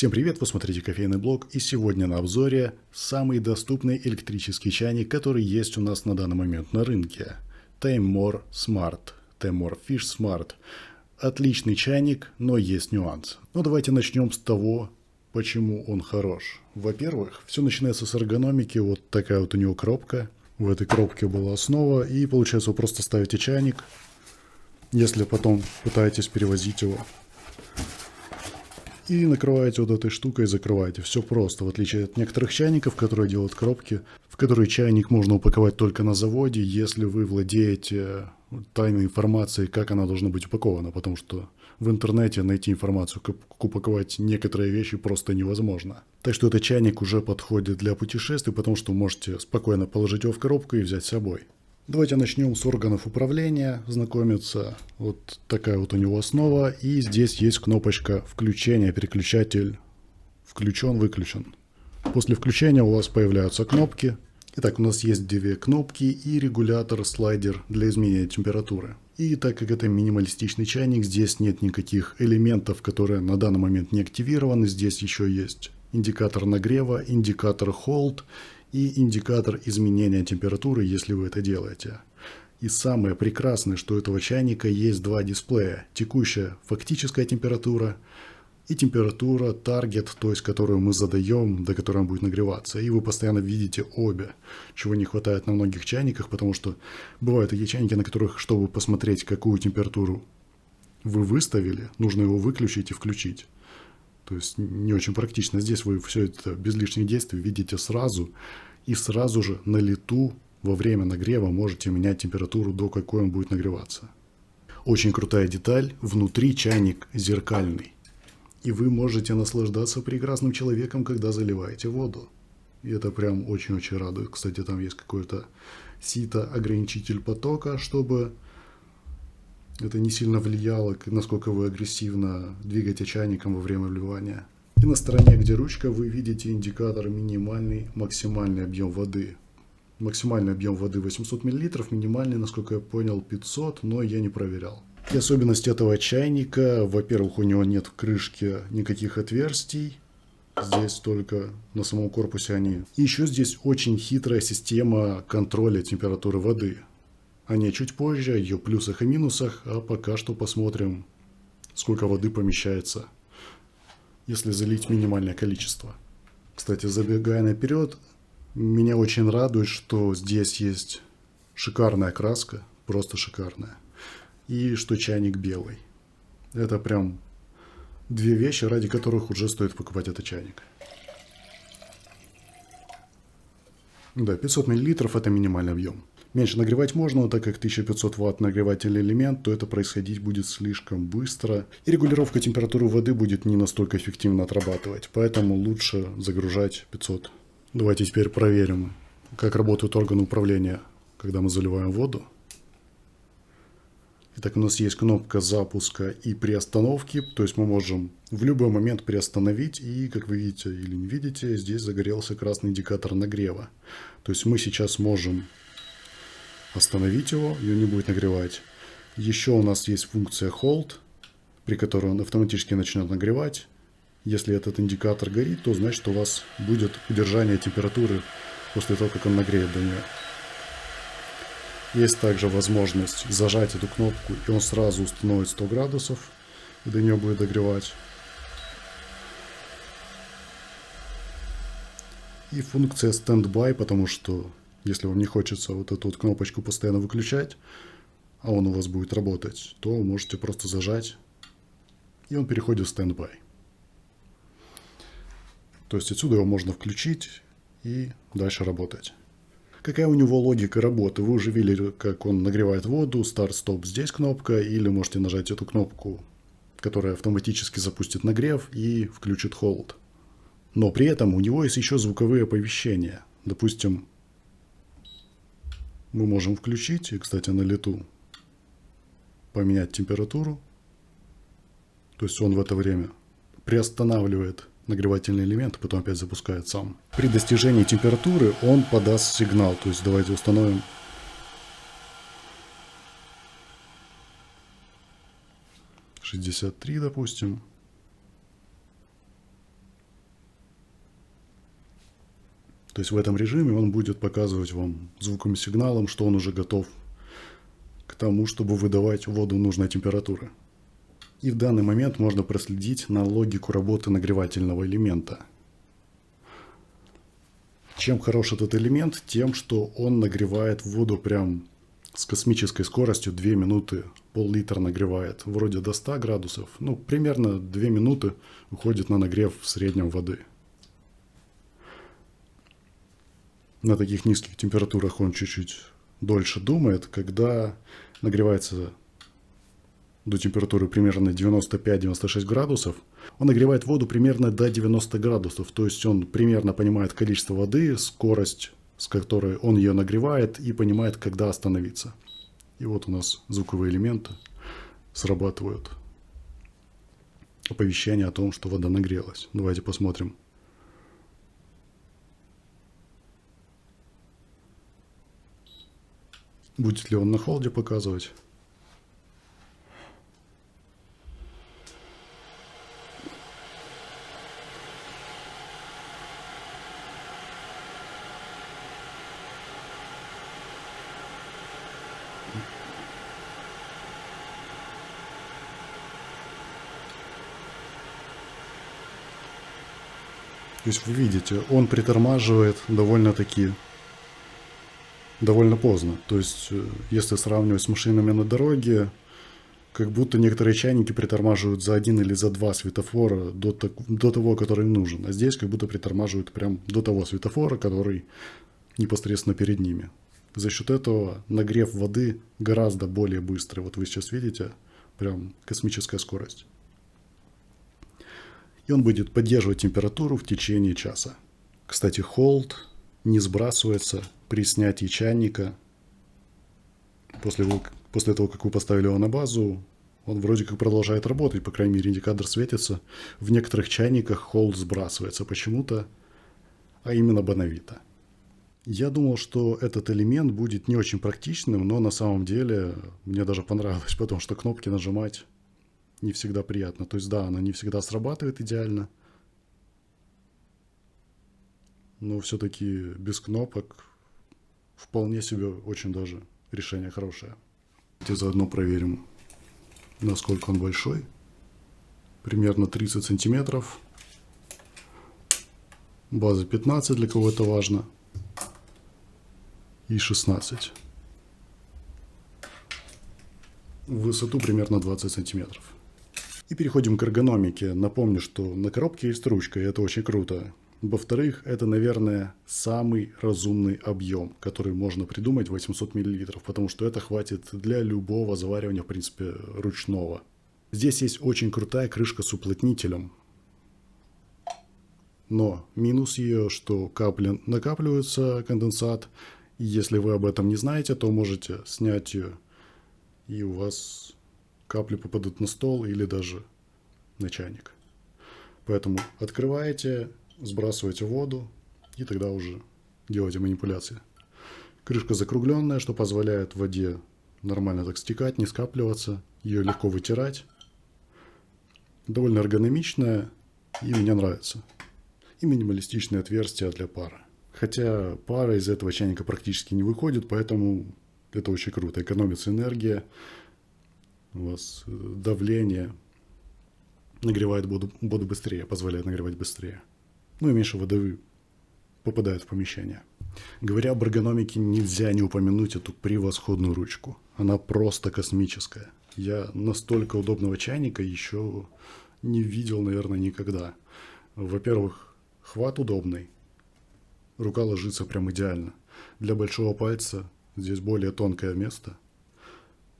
Всем привет, вы смотрите кофейный блог, и сегодня на обзоре самый доступный электрический чайник, который есть у нас на данный момент на рынке. Taimor Smart, Taimor Fish Smart. Отличный чайник, но есть нюанс. Но давайте начнем с того, почему он хорош. Во-первых, все начинается с эргономики, вот такая вот у него коробка. В этой коробке была основа, и получается вы просто ставите чайник, если потом пытаетесь перевозить его. И накрываете вот этой штукой и закрываете. Все просто, в отличие от некоторых чайников, которые делают коробки, в которые чайник можно упаковать только на заводе, если вы владеете тайной информацией, как она должна быть упакована, потому что в интернете найти информацию, как упаковать некоторые вещи просто невозможно. Так что этот чайник уже подходит для путешествий, потому что можете спокойно положить его в коробку и взять с собой. Давайте начнем с органов управления, знакомиться. Вот такая вот у него основа. И здесь есть кнопочка включения, переключатель включен-выключен. После включения у вас появляются кнопки. Итак, у нас есть две кнопки и регулятор-слайдер для изменения температуры. И так как это минималистичный чайник, здесь нет никаких элементов, которые на данный момент не активированы. Здесь еще есть индикатор нагрева, индикатор hold и индикатор изменения температуры, если вы это делаете. И самое прекрасное, что у этого чайника есть два дисплея. Текущая фактическая температура и температура target, то есть которую мы задаем, до которой он будет нагреваться. И вы постоянно видите обе, чего не хватает на многих чайниках, потому что бывают такие чайники, на которых, чтобы посмотреть, какую температуру вы выставили, нужно его выключить и включить. То есть не очень практично. Здесь вы все это без лишних действий видите сразу. И сразу же на лету во время нагрева можете менять температуру, до какой он будет нагреваться. Очень крутая деталь. Внутри чайник зеркальный. И вы можете наслаждаться прекрасным человеком, когда заливаете воду. И это прям очень-очень радует. Кстати, там есть какой-то сито-ограничитель потока, чтобы это не сильно влияло, насколько вы агрессивно двигаете чайником во время вливания. И на стороне, где ручка, вы видите индикатор минимальный, максимальный объем воды. Максимальный объем воды 800 мл, минимальный, насколько я понял, 500, но я не проверял. И особенность этого чайника, во-первых, у него нет в крышке никаких отверстий. Здесь только на самом корпусе они. И еще здесь очень хитрая система контроля температуры воды. О ней чуть позже, ее плюсах и минусах, а пока что посмотрим, сколько воды помещается, если залить минимальное количество. Кстати, забегая наперед, меня очень радует, что здесь есть шикарная краска, просто шикарная, и что чайник белый. Это прям две вещи, ради которых уже стоит покупать этот чайник. Да, 500 мл это минимальный объем. Меньше нагревать можно, но так как 1500 Вт нагревательный элемент, то это происходить будет слишком быстро. И регулировка температуры воды будет не настолько эффективно отрабатывать, поэтому лучше загружать 500. Давайте теперь проверим, как работают органы управления, когда мы заливаем воду. Итак, у нас есть кнопка запуска и приостановки, то есть мы можем в любой момент приостановить, и, как вы видите или не видите, здесь загорелся красный индикатор нагрева. То есть мы сейчас можем остановить его, и он не будет нагревать. Еще у нас есть функция Hold, при которой он автоматически начнет нагревать. Если этот индикатор горит, то значит у вас будет удержание температуры после того, как он нагреет до нее. Есть также возможность зажать эту кнопку, и он сразу установит 100 градусов, и до нее будет догревать. И функция Standby, потому что если вам не хочется вот эту вот кнопочку постоянно выключать, а он у вас будет работать, то можете просто зажать, и он переходит в Standby. То есть отсюда его можно включить и дальше работать. Какая у него логика работы? Вы уже видели, как он нагревает воду, старт-стоп здесь кнопка, или можете нажать эту кнопку, которая автоматически запустит нагрев и включит холод. Но при этом у него есть еще звуковые оповещения. Допустим, мы можем включить, и, кстати, на лету поменять температуру. То есть он в это время приостанавливает нагревательный элемент, потом опять запускает сам. При достижении температуры он подаст сигнал. То есть давайте установим 63, допустим. То есть в этом режиме он будет показывать вам звуковым сигналом, что он уже готов к тому, чтобы выдавать воду нужной температуры. И в данный момент можно проследить на логику работы нагревательного элемента. Чем хорош этот элемент? Тем, что он нагревает воду прям с космической скоростью 2 минуты, пол-литра нагревает. Вроде до 100 градусов. Ну, примерно 2 минуты уходит на нагрев в среднем воды. На таких низких температурах он чуть-чуть дольше думает. Когда нагревается до температуры примерно 95-96 градусов, он нагревает воду примерно до 90 градусов. То есть он примерно понимает количество воды, скорость, с которой он ее нагревает, и понимает, когда остановиться. И вот у нас звуковые элементы срабатывают. Оповещение о том, что вода нагрелась. Давайте посмотрим. Будет ли он на холде показывать? То есть вы видите, он притормаживает довольно поздно. То есть, если сравнивать с машинами на дороге, как будто некоторые чайники притормаживают за 1 или за 2 светофора до того, который им нужен. А здесь как будто притормаживают прям до того светофора, который непосредственно перед ними. За счет этого нагрев воды гораздо более быстрый. Вот вы сейчас видите, прям космическая скорость. И он будет поддерживать температуру в течение часа. Кстати, холд не сбрасывается при снятии чайника. После того, как вы поставили его на базу, он вроде как продолжает работать, по крайней мере, индикатор светится. В некоторых чайниках холд сбрасывается почему-то, а именно Bonavita. Я думал, что этот элемент будет не очень практичным, но на самом деле мне даже понравилось, потому что кнопки нажимать не всегда приятно. То есть да, она не всегда срабатывает идеально, но все-таки без кнопок вполне себе очень даже решение хорошее. Давайте заодно проверим, насколько он большой. Примерно 30 сантиметров. База 15, для кого это важно. И 16. В высоту примерно 20 сантиметров. И переходим к эргономике. Напомню, что на коробке есть ручка, и это очень круто. Во-вторых, это, наверное, самый разумный объем, который можно придумать, 800 мл, потому что это хватит для любого заваривания, в принципе, ручного. Здесь есть очень крутая крышка с уплотнителем. Но минус ее, что капли накапливается, конденсат. И если вы об этом не знаете, то можете снять ее, и у вас капли попадут на стол или даже на чайник. Поэтому открываете, сбрасываете воду и тогда уже делаете манипуляции. Крышка закругленная, что позволяет воде нормально так стекать, не скапливаться. Ее легко вытирать. Довольно эргономичная и мне нравится. И минималистичные отверстия для пара. Хотя пара из этого чайника практически не выходит, поэтому это очень круто. Экономится энергия, у вас давление, нагревает воду быстрее, позволяет нагревать быстрее. Ну и меньше воды попадает в помещение. Говоря об эргономике, нельзя не упомянуть эту превосходную ручку. Она просто космическая. Я настолько удобного чайника еще не видел, наверное, никогда. Во-первых, хват удобный. Рука ложится прям идеально. Для большого пальца здесь более тонкое место.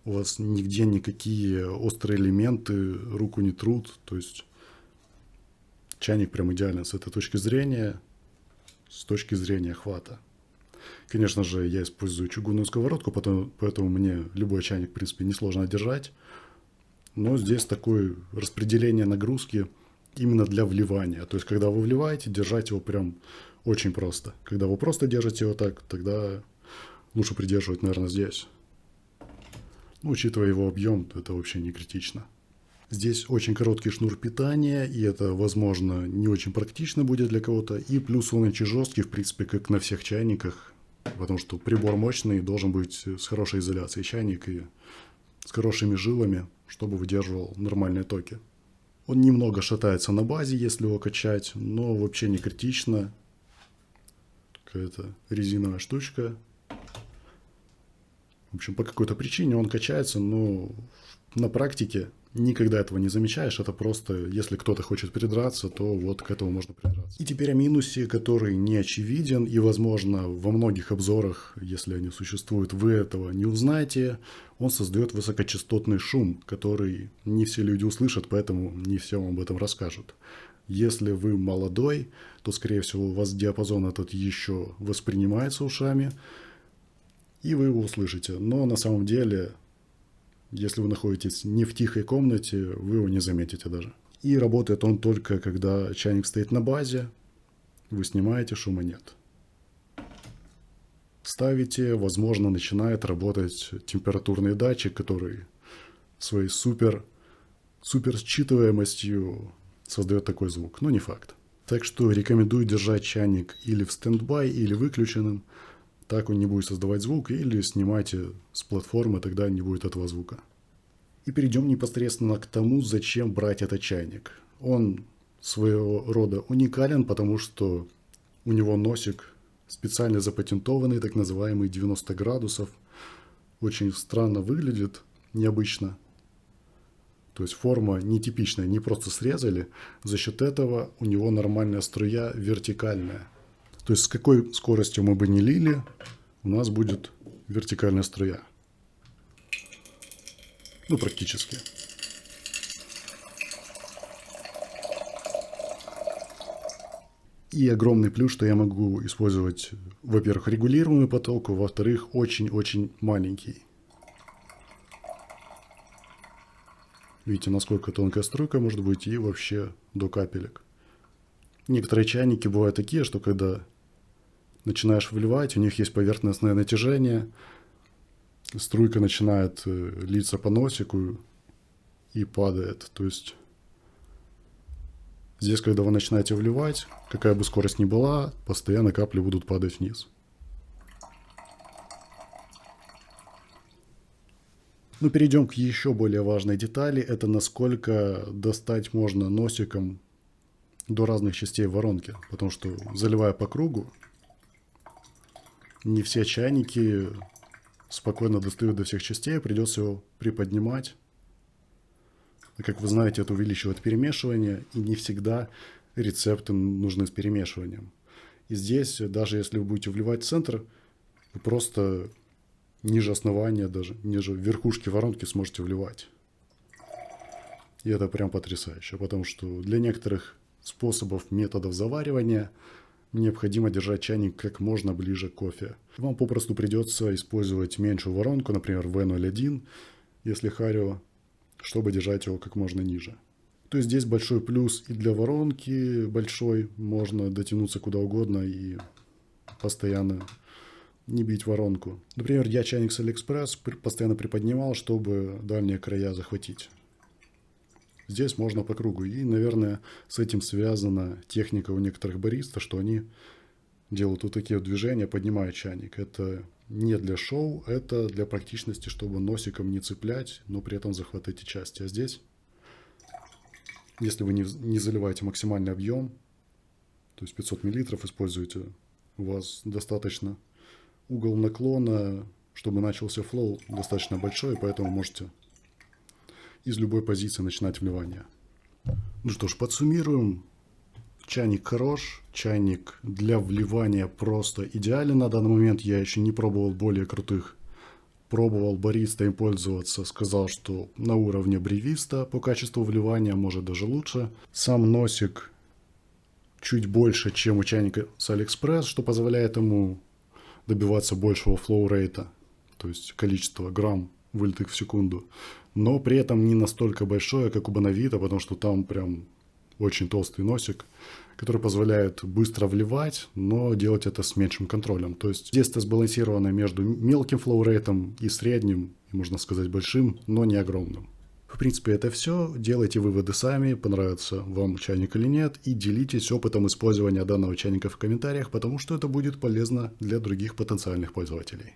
У вас нигде никакие острые элементы руку не трут. То есть чайник прям идеален с этой точки зрения, с точки зрения хвата. Конечно же, я использую чугунную сковородку, поэтому мне любой чайник, в принципе, несложно держать. Но здесь такое распределение нагрузки именно для вливания. То есть, когда вы вливаете, держать его прям очень просто. Когда вы просто держите его так, тогда лучше придерживать, наверное, здесь. Ну, учитывая его объем, это вообще не критично. Здесь очень короткий шнур питания, и это, возможно, не очень практично будет для кого-то. И плюс он очень жесткий, в принципе, как на всех чайниках, потому что прибор мощный, должен быть с хорошей изоляцией чайник и с хорошими жилами, чтобы выдерживал нормальные токи. Он немного шатается на базе, если его качать, но вообще не критично. Какая-то резиновая штучка. В общем, по какой-то причине он качается, но на практике никогда этого не замечаешь. Это просто, если кто-то хочет придраться, то вот к этому можно придраться. И теперь о минусе, который не очевиден, и, возможно, во многих обзорах, если они существуют, вы этого не узнаете. Он создает высокочастотный шум, который не все люди услышат, поэтому не все вам об этом расскажут. Если вы молодой, то, скорее всего, у вас диапазон этот еще воспринимается ушами, и вы его услышите. Но на самом деле, если вы находитесь не в тихой комнате, вы его не заметите даже. И работает он только, когда чайник стоит на базе, вы снимаете, шума нет. Ставите, возможно, начинает работать температурный датчик, который своей супер считываемостью создает такой звук, но не факт. Так что рекомендую держать чайник или в стендбай, или выключенным. Так он не будет создавать звук, или снимайте с платформы, тогда не будет этого звука. И перейдем непосредственно к тому, зачем брать этот чайник. Он своего рода уникален, потому что у него носик специально запатентованный, так называемый 90 градусов. Очень странно выглядит, необычно. То есть форма нетипичная, не просто срезали. За счет этого у него нормальная струя вертикальная. То есть с какой скоростью мы бы не лили, у нас будет вертикальная струя. Ну, практически. И огромный плюс, что я могу использовать, во-первых, регулируемый поток, во-вторых, очень-очень маленький. Видите, насколько тонкая струйка может быть, и вообще до капелек. Некоторые чайники бывают такие, что когда начинаешь вливать, у них есть поверхностное натяжение, струйка начинает литься по носику и падает. То есть здесь, когда вы начинаете вливать, какая бы скорость ни была, постоянно капли будут падать вниз. Но перейдем к еще более важной детали. Это насколько достать можно носиком до разных частей воронки. Потому что, заливая по кругу, не все чайники спокойно достают до всех частей. Придется его приподнимать. А как вы знаете, это увеличивает перемешивание. И не всегда рецепты нужны с перемешиванием. И здесь, даже если вы будете вливать в центр, вы просто ниже основания, даже ниже верхушки воронки сможете вливать. И это прям потрясающе, потому что для некоторых способов, методов заваривания необходимо держать чайник как можно ближе к кофе. Вам попросту придется использовать меньшую воронку, например, V01, если Харио, чтобы держать его как можно ниже. То есть здесь большой плюс и для воронки большой, можно дотянуться куда угодно и постоянно не бить воронку. Например, я чайник с Алиэкспресс постоянно приподнимал, чтобы дальние края захватить. Здесь можно по кругу. И, наверное, с этим связана техника у некоторых бариста, что они делают вот такие вот движения, поднимая чайник. Это не для шоу, это для практичности, чтобы носиком не цеплять, но при этом захватывать части. А здесь, если вы не заливаете максимальный объем, то есть 500 мл используете, у вас достаточно угол наклона, чтобы начался флоу, достаточно большой, поэтому можете из любой позиции начинать вливание. Ну что ж, подсуммируем. Чайник хорош, чайник для вливания просто идеален на данный момент. Я еще не пробовал более крутых. Пробовал бариста им пользоваться, сказал, что на уровне бревиста по качеству вливания, может даже лучше. Сам носик чуть больше, чем у чайника с Алиэкспресс, что позволяет ему добиваться большего флоу-рейта, то есть количество грамм вылитых в секунду, но при этом не настолько большое, как у Bonavita, потому что там прям очень толстый носик, который позволяет быстро вливать, но делать это с меньшим контролем. То есть здесь это сбалансировано между мелким флоу-рейтом и средним, и, можно сказать, большим, но не огромным. В принципе, это все. Делайте выводы сами, понравится вам чайник или нет, и делитесь опытом использования данного чайника в комментариях, потому что это будет полезно для других потенциальных пользователей.